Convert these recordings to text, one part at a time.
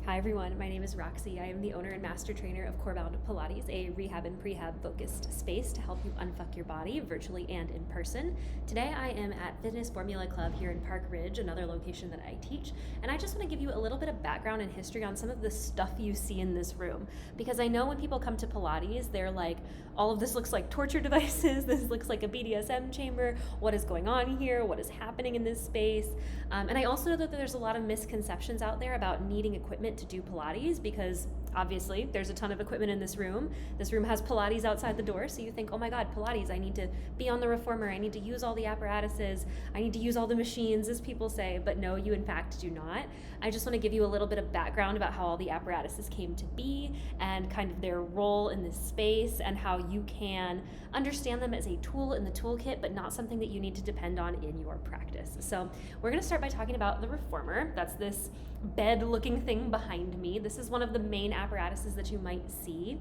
Hi everyone, my name is Roxy. I am the owner and master trainer of Corebound Pilates, a rehab and prehab focused space to help you unfuck your body virtually and in person. Today I am at Fitness Formula Club here in Park Ridge, another location that I teach, and I just want to give you a little bit of background and history on some of the stuff you see in this room. Because I know when people come to Pilates, they're like, all of this looks like torture devices, this looks like a BDSM chamber, what is going on here, what is happening in this space? And I also know that there's a lot of misconceptions out there about needing equipment to do Pilates, because obviously there's a ton of equipment in this room. This room has Pilates outside the door, so you think, oh my god, Pilates, I need to be on the reformer, I need to use all the apparatuses, I need to use all the machines, as people say, but no, you in fact do not. I just want to give you a little bit of background about how all the apparatuses came to be and kind of their role in this space and how you can understand them as a tool in the toolkit, but not something that you need to depend on in your practice. So we're going to start by talking about the reformer. That's this bed-looking thing behind me. This is one of the main apparatuses that you might see.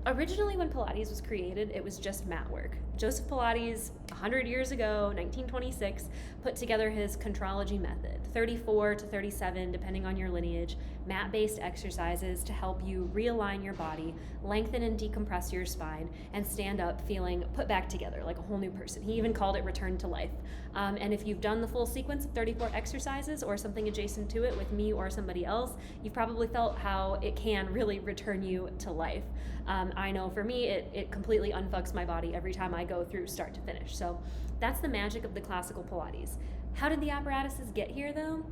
Originally, when Pilates was created, it was just mat work. Joseph Pilates, 100 years ago, 1926, put together his contrology method, 34 to 37, depending on your lineage, mat-based exercises to help you realign your body, lengthen and decompress your spine, and stand up feeling put back together like a whole new person. He even called it return to life. And if you've done the full sequence of 34 exercises or something adjacent to it with me or somebody else, you've probably felt how it can really return you to life. I know for me, it completely unfucks my body every time I go through start to finish. So that's the magic of the classical Pilates. How did the apparatuses get here though?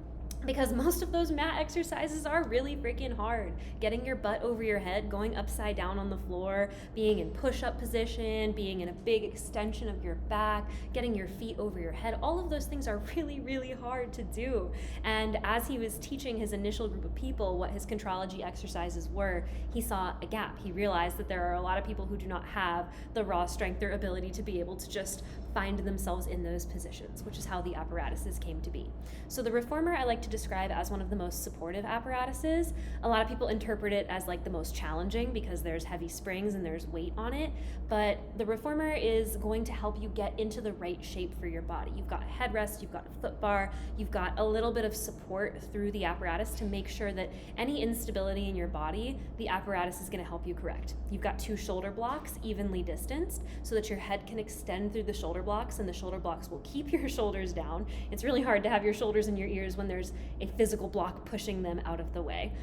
Because most of those mat exercises are really freaking hard. Getting your butt over your head, going upside down on the floor, being in push-up position, being in a big extension of your back, getting your feet over your head, all of those things are really, really hard to do. And as he was teaching his initial group of people what his contrology exercises were, he saw a gap. He realized that there are a lot of people who do not have the raw strength or ability to be able to just find themselves in those positions, which is how the apparatuses came to be. So the reformer I like to describe as one of the most supportive apparatuses. A lot of people interpret it as like the most challenging because there's heavy springs and there's weight on it, but the reformer is going to help you get into the right shape for your body. You've got a headrest, you've got a foot bar, you've got a little bit of support through the apparatus to make sure that any instability in your body, the apparatus is going to help you correct. You've got two shoulder blocks evenly distanced so that your head can extend through the shoulder blocks, and the shoulder blocks will keep your shoulders down. It's really hard to have your shoulders in your ears when there's a physical block pushing them out of the way.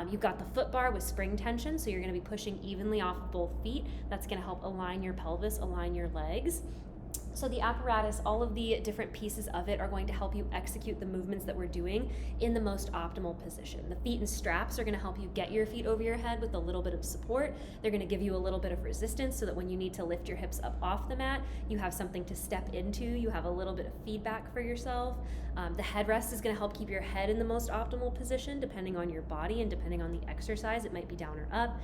You've got the foot bar with spring tension, so you're going to be pushing evenly off of both feet. That's going to help align your pelvis, align your legs. So the apparatus, all of the different pieces of it are going to help you execute the movements that we're doing in the most optimal position. The feet and straps are going to help you get your feet over your head with a little bit of support. They're going to give you a little bit of resistance so that when you need to lift your hips up off the mat, you have something to step into. You have a little bit of feedback for yourself. The headrest is going to help keep your head in the most optimal position depending on your body and depending on the exercise. It might be down or up.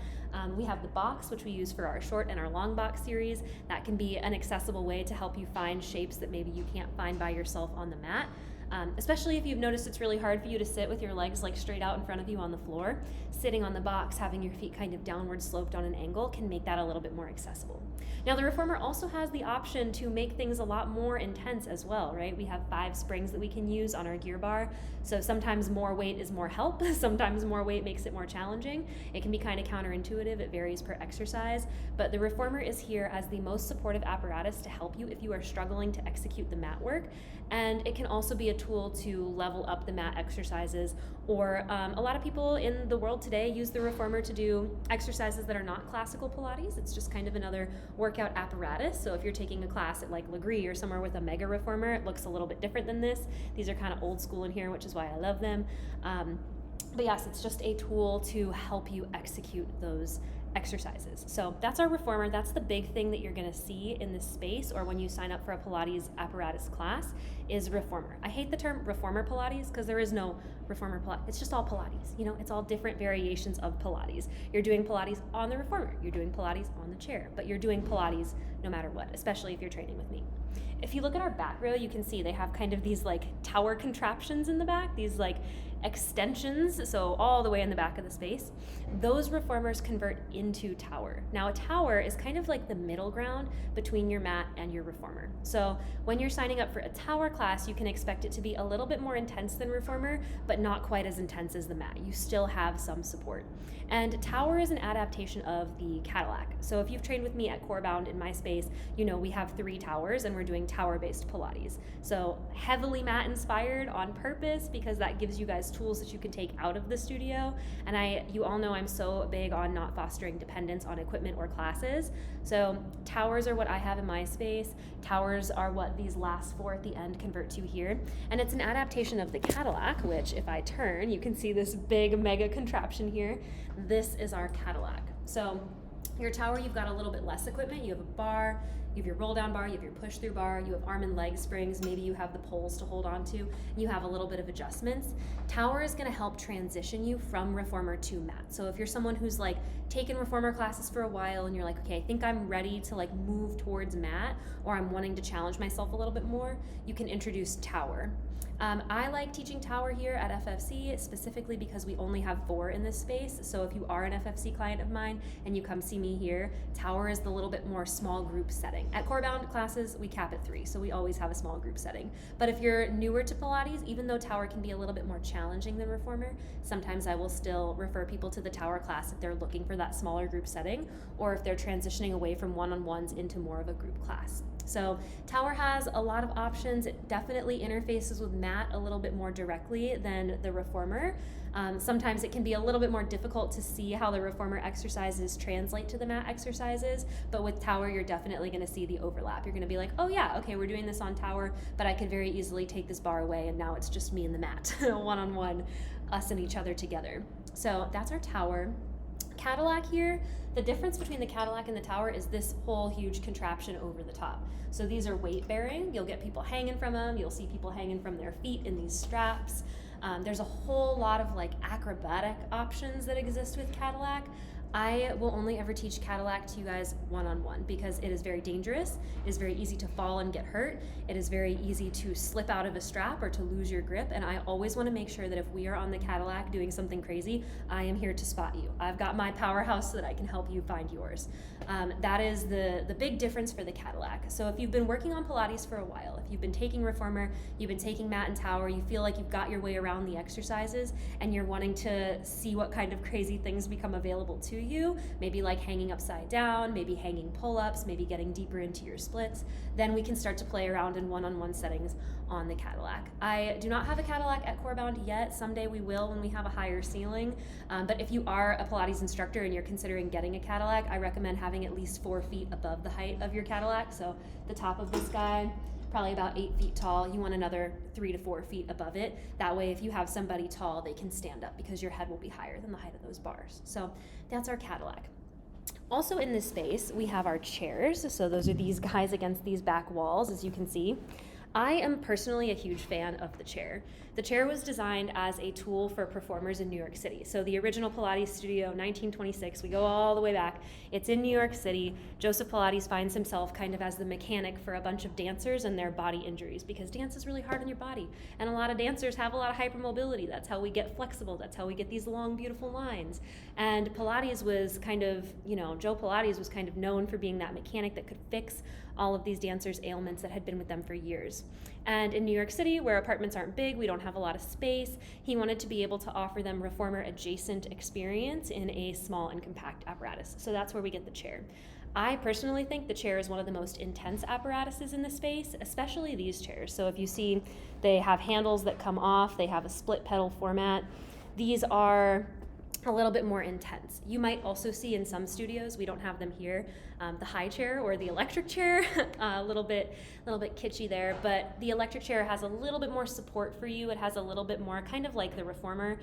We have the box, which we use for our short and our long box series. That can be an accessible way to help you find shapes that maybe you can't find by yourself on the mat. Especially if you've noticed it's really hard for you to sit with your legs like straight out in front of you on the floor. Sitting on the box, having your feet kind of downward sloped on an angle can make that a little bit more accessible. Now the reformer also has the option to make things a lot more intense as well, right? We have 5 springs that we can use on our gear bar. So sometimes more weight is more help. Sometimes more weight makes it more challenging. It can be kind of counterintuitive. It varies per exercise. But the reformer is here as the most supportive apparatus to help you if you are struggling to execute the mat work. And it can also be a tool to level up the mat exercises, or a lot of people in the world today use the reformer to do exercises that are not classical Pilates. It's just kind of another workout apparatus. So if you're taking a class at like Legree or somewhere with a mega reformer, it looks a little bit different than this. These are kind of old school in here, which is why I love them. But yes, it's just a tool to help you execute those exercises. So that's our reformer. That's the big thing that you're going to see in this space or when you sign up for a Pilates apparatus class is reformer. I hate the term reformer Pilates because there is no reformer Pilates. It's just all Pilates. You know, it's all different variations of Pilates. You're doing Pilates on the reformer. You're doing Pilates on the chair, but you're doing Pilates no matter what, especially if you're training with me. If you look at our back row, you can see they have kind of these like tower contraptions in the back, these like extensions, so all the way in the back of the space. Those reformers convert into tower. Now a tower is kind of like the middle ground between your mat and your reformer. So when you're signing up for a tower class, you can expect it to be a little bit more intense than reformer, but but not quite as intense as the mat. You still have some support. And tower is an adaptation of the Cadillac. So if you've trained with me at Corebound in my space, you know we have 3 towers and we're doing tower-based Pilates. So heavily mat inspired on purpose because that gives you guys tools that you can take out of the studio. And you all know I'm so big on not fostering dependence on equipment or classes. So towers are what I have in my space. Towers are what these last 4 at the end convert to here. And it's an adaptation of the Cadillac, which if I turn, you can see this big mega contraption here. This is our Cadillac. So your tower, you've got a little bit less equipment. You have a bar, you have your roll down bar, you have your push through bar, you have arm and leg springs, maybe you have the poles to hold on to, and you have a little bit of adjustments. Tower is gonna help transition you from reformer to mat. So if you're someone who's like taken reformer classes for a while and you're like, okay, I think I'm ready to like move towards mat, or I'm wanting to challenge myself a little bit more, you can introduce tower. I like teaching tower here at FFC specifically because we only have 4 in this space. So if you are an FFC client of mine and you come see me here, tower is the little bit more small group setting. At Corebound classes, we cap at 3, so we always have a small group setting. But if you're newer to Pilates, even though tower can be a little bit more challenging than reformer, sometimes I will still refer people to the tower class if they're looking for that smaller group setting, or if they're transitioning away from one-on-ones into more of a group class. So tower has a lot of options. It definitely interfaces with mat a little bit more directly than the reformer. Sometimes it can be a little bit more difficult to see how the reformer exercises translate to the mat exercises, but with tower, you're definitely gonna see the overlap. You're gonna be like, oh yeah, okay, we're doing this on tower, but I could very easily take this bar away and now it's just me and the mat, one-on-one, us and each other together. So that's our tower. Cadillac here, the difference between the Cadillac and the tower is this whole huge contraption over the top. So these are weight bearing. You'll get people hanging from them. You'll see people hanging from their feet in these straps. There's a whole lot of like acrobatic options that exist with Cadillac. I will only ever teach Cadillac to you guys one-on-one because it is very dangerous. It is very easy to fall and get hurt. It is very easy to slip out of a strap or to lose your grip. And I always want to make sure that if we are on the Cadillac doing something crazy, I am here to spot you. I've got my powerhouse so that I can help you find yours. That is the big difference for the Cadillac. So if you've been working on Pilates for a while, if you've been taking reformer, you've been taking mat and tower, you feel like you've got your way around the exercises and you're wanting to see what kind of crazy things become available to you, maybe like hanging upside down, maybe hanging pull-ups, maybe getting deeper into your splits, then we can start to play around in one-on-one settings on the Cadillac. I do not have a Cadillac at Corebound yet. Someday we will when we have a higher ceiling. But if you are a Pilates instructor and you're considering getting a Cadillac, I recommend having at least 4 feet above the height of your Cadillac. So the top of this guy, probably about 8 feet tall. You want another 3 to 4 feet above it. That way, if you have somebody tall, they can stand up because your head will be higher than the height of those bars. So that's our Cadillac. Also in this space, we have our chairs. So those are these guys against these back walls, as you can see. I am personally a huge fan of the chair. The chair was designed as a tool for performers in New York City. So the original Pilates studio, 1926, we go all the way back. It's in New York City. Joseph Pilates finds himself kind of as the mechanic for a bunch of dancers and their body injuries because dance is really hard on your body. And a lot of dancers have a lot of hypermobility. That's how we get flexible. That's how we get these long, beautiful lines. And Pilates was kind of, Joe Pilates was kind of known for being that mechanic that could fix all of these dancers' ailments that had been with them for years. And in New York City, where apartments aren't big, we don't have a lot of space, he wanted to be able to offer them reformer-adjacent experience in a small and compact apparatus. So that's where we get the chair. I personally think the chair is one of the most intense apparatuses in the space, especially these chairs. So if you see, they have handles that come off, they have a split pedal format. These are a little bit more intense. You might also see in some studios, we don't have them here, the high chair or the electric chair, a little bit kitschy there, but the electric chair has a little bit more support for you. It has a little bit more, kind of like the reformer,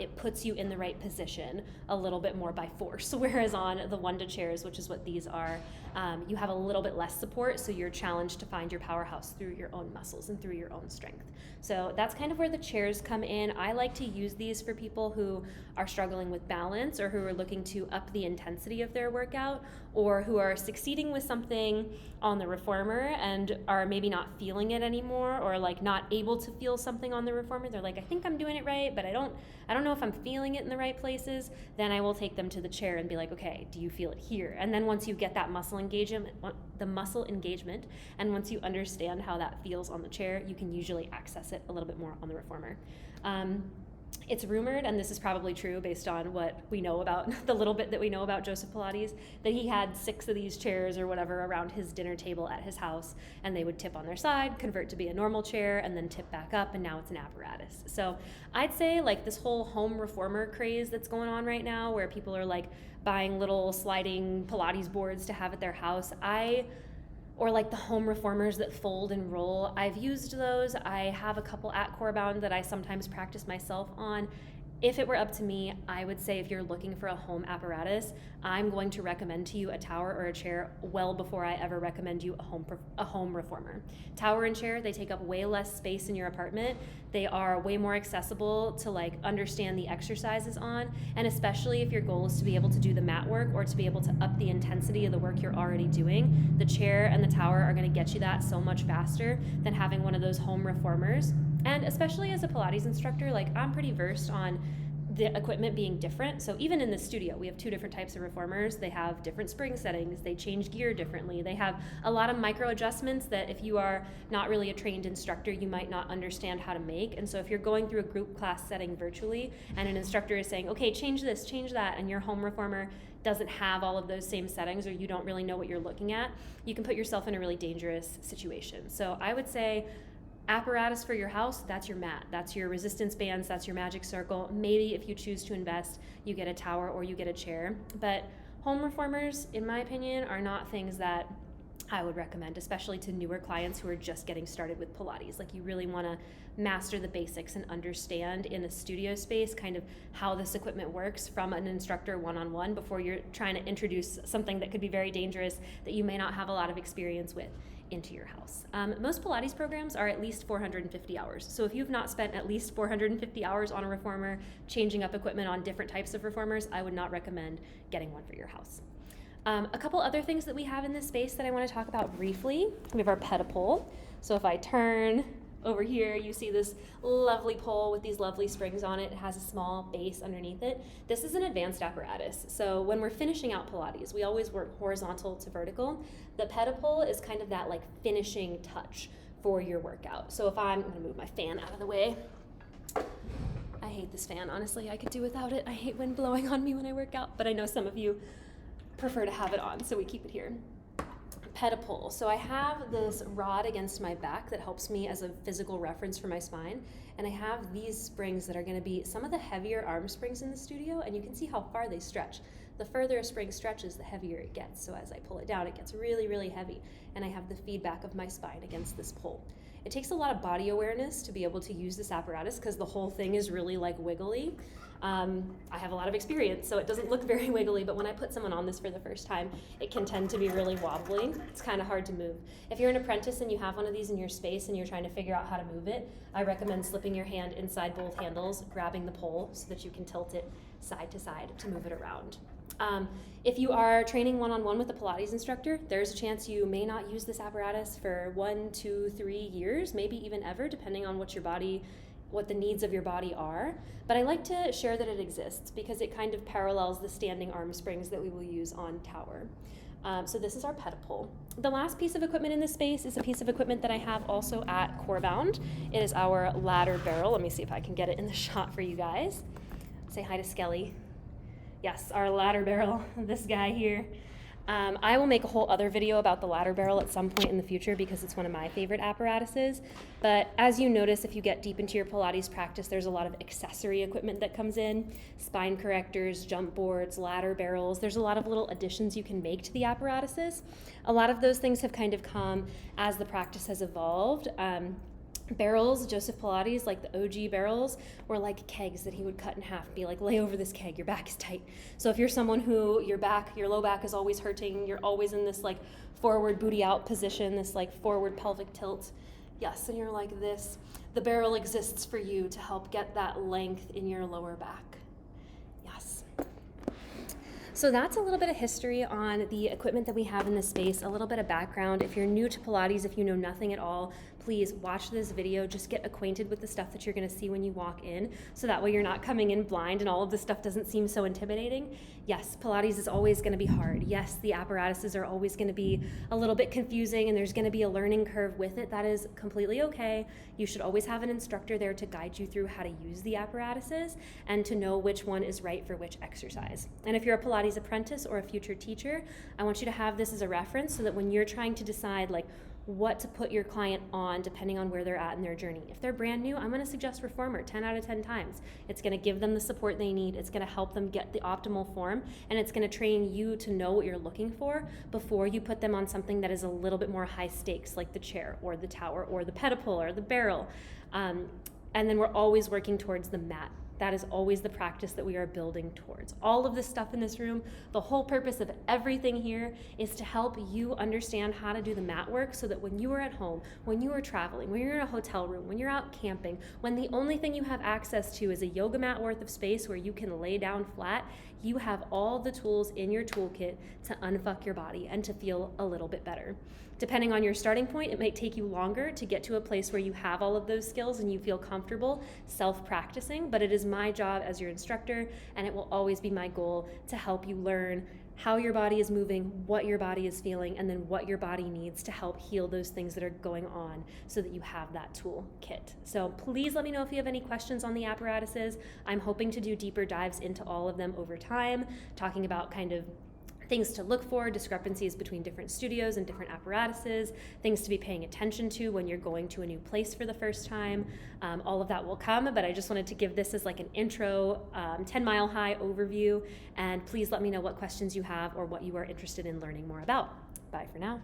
it puts you in the right position a little bit more by force, whereas on the Wunda chairs, which is what these are, you have a little bit less support, so you're challenged to find your powerhouse through your own muscles and through your own strength. So that's kind of where the chairs come in. I like to use these for people who are struggling with balance or who are looking to up the intensity of their workout or who are succeeding with something on the reformer and are maybe not feeling it anymore or like not able to feel something on the reformer. They're like, I think I'm doing it right, but I don't know if I'm feeling it in the right places. Then I will take them to the chair and be like, okay, do you feel it here? And then once you get that muscle engagement, and once you understand how that feels on the chair, you can usually access it a little bit more on the reformer. It's rumored, and this is probably true based on what we know about, the little bit that we know about Joseph Pilates, that he had 6 of these chairs or whatever around his dinner table at his house, and they would tip on their side, convert to be a normal chair, and then tip back up, and now it's an apparatus. So I'd say like this whole home reformer craze that's going on right now, where people are like buying little sliding Pilates boards to have at their house, or like the home reformers that fold and roll. I've used those. I have a couple at Corebound that I sometimes practice myself on. If it were up to me, I would say if you're looking for a home apparatus, I'm going to recommend to you a tower or a chair well before I ever recommend you a home reformer. Tower and chair, they take up way less space in your apartment. They are way more accessible to like understand the exercises on, and especially if your goal is to be able to do the mat work or to be able to up the intensity of the work you're already doing, the chair and the tower are going to get you that so much faster than having one of those home reformers. And especially as a Pilates instructor, like I'm pretty versed on the equipment being different. So even in the studio, we have 2 different types of reformers. They have different spring settings. They change gear differently. They have a lot of micro adjustments that if you are not really a trained instructor, you might not understand how to make. And so if you're going through a group class setting virtually and an instructor is saying, okay, change this, change that, and your home reformer doesn't have all of those same settings, or you don't really know what you're looking at, you can put yourself in a really dangerous situation. So I would say apparatus for your house, that's your mat, that's your resistance bands, that's your magic circle. Maybe if you choose to invest, you get a tower or you get a chair. But home reformers, in my opinion, are not things that I would recommend, especially to newer clients who are just getting started with Pilates. Like you really want to master the basics and understand in a studio space kind of how this equipment works from an instructor one-on-one before you're trying to introduce something that could be very dangerous that you may not have a lot of experience with into your house. Most Pilates programs are at least 450 hours. So if you've not spent at least 450 hours on a reformer, changing up equipment on different types of reformers, I would not recommend getting one for your house. A couple other things that we have in this space that I want to talk about briefly. We have our pedipole. So if I turn over here, you see this lovely pole with these lovely springs on it. It has a small base underneath it. This is an advanced apparatus. So when we're finishing out Pilates, we always work horizontal to vertical. The pedipole is kind of that like finishing touch for your workout. So if I'm going to move my fan out of the way. I hate this fan, honestly. I could do without it. I hate wind blowing on me when I work out, but I know some of you prefer to have it on, so we keep it here. Pedipole. So I have this rod against my back that helps me as a physical reference for my spine, and I have these springs that are going to be some of the heavier arm springs in the studio, and you can see how far they stretch. The further a spring stretches, the heavier it gets. So as I pull it down, it gets really, really heavy, and I have the feedback of my spine against this pole. It takes a lot of body awareness to be able to use this apparatus because the whole thing is really like wiggly. I have a lot of experience, so it doesn't look very wiggly, but when I put someone on this for the first time, it can tend to be really wobbly. It's kind of hard to move. If you're an apprentice and you have one of these in your space and you're trying to figure out how to move it, I recommend slipping your hand inside both handles, grabbing the pole so that you can tilt it side to side to move it around. If you are training one-on-one with a Pilates instructor, there's a chance you may not use this apparatus for 1, 2, 3 years, maybe even ever, depending on what the needs of your body are. But I like to share that it exists because it kind of parallels the standing arm springs that we will use on tower. So this is our pedipole. The last piece of equipment in this space is a piece of equipment that I have also at Corebound. It is our ladder barrel. Let me see if I can get it in the shot for you guys. Say hi to Skelly. Yes, our ladder barrel, this guy here. I will make a whole other video about the ladder barrel at some point in the future because it's one of my favorite apparatuses. But as you notice, if you get deep into your Pilates practice, there's a lot of accessory equipment that comes in. Spine correctors, jump boards, ladder barrels. There's a lot of little additions you can make to the apparatuses. A lot of those things have kind of come as the practice has evolved. Barrels, Joseph Pilates, like the OG barrels, were like kegs that he would cut in half and be like, lay over this keg, your back is tight. So if you're someone who your low back is always hurting, you're always in this like forward booty out position, this like forward pelvic tilt, yes, and you're like this, the barrel exists for you to help get that length in your lower back. Yes. So that's a little bit of history on the equipment that we have in this space, a little bit of background. If you're new to Pilates, if you know nothing at all, please watch this video, just get acquainted with the stuff that you're gonna see when you walk in, so that way you're not coming in blind and all of this stuff doesn't seem so intimidating. Yes, Pilates is always gonna be hard. Yes, the apparatuses are always gonna be a little bit confusing and there's gonna be a learning curve with it. That is completely okay. You should always have an instructor there to guide you through how to use the apparatuses and to know which one is right for which exercise. And if you're a Pilates apprentice or a future teacher, I want you to have this as a reference so that when you're trying to decide like what to put your client on depending on where they're at in their journey. If they're brand new, I'm going to suggest Reformer 10 out of 10 times. It's going to give them the support they need. It's going to help them get the optimal form, and it's going to train you to know what you're looking for before you put them on something that is a little bit more high stakes, like the chair or the tower or the pedipole or the barrel. And then we're always working towards the mat. That is always the practice that we are building towards. All of this stuff in this room, the whole purpose of everything here is to help you understand how to do the mat work so that when you are at home, when you are traveling, when you're in a hotel room, when you're out camping, when the only thing you have access to is a yoga mat worth of space where you can lay down flat, you have all the tools in your toolkit to unfuck your body and to feel a little bit better. Depending on your starting point, it might take you longer to get to a place where you have all of those skills and you feel comfortable self-practicing, but it is my job as your instructor, and it will always be my goal to help you learn how your body is moving, what your body is feeling, and then what your body needs to help heal those things that are going on so that you have that tool kit. So please let me know if you have any questions on the apparatuses. I'm hoping to do deeper dives into all of them over time, talking about kind of things to look for, discrepancies between different studios and different apparatuses, things to be paying attention to when you're going to a new place for the first time. All of that will come, but I just wanted to give this as like an intro, 10 Mile High overview, and please let me know what questions you have or what you are interested in learning more about. Bye for now.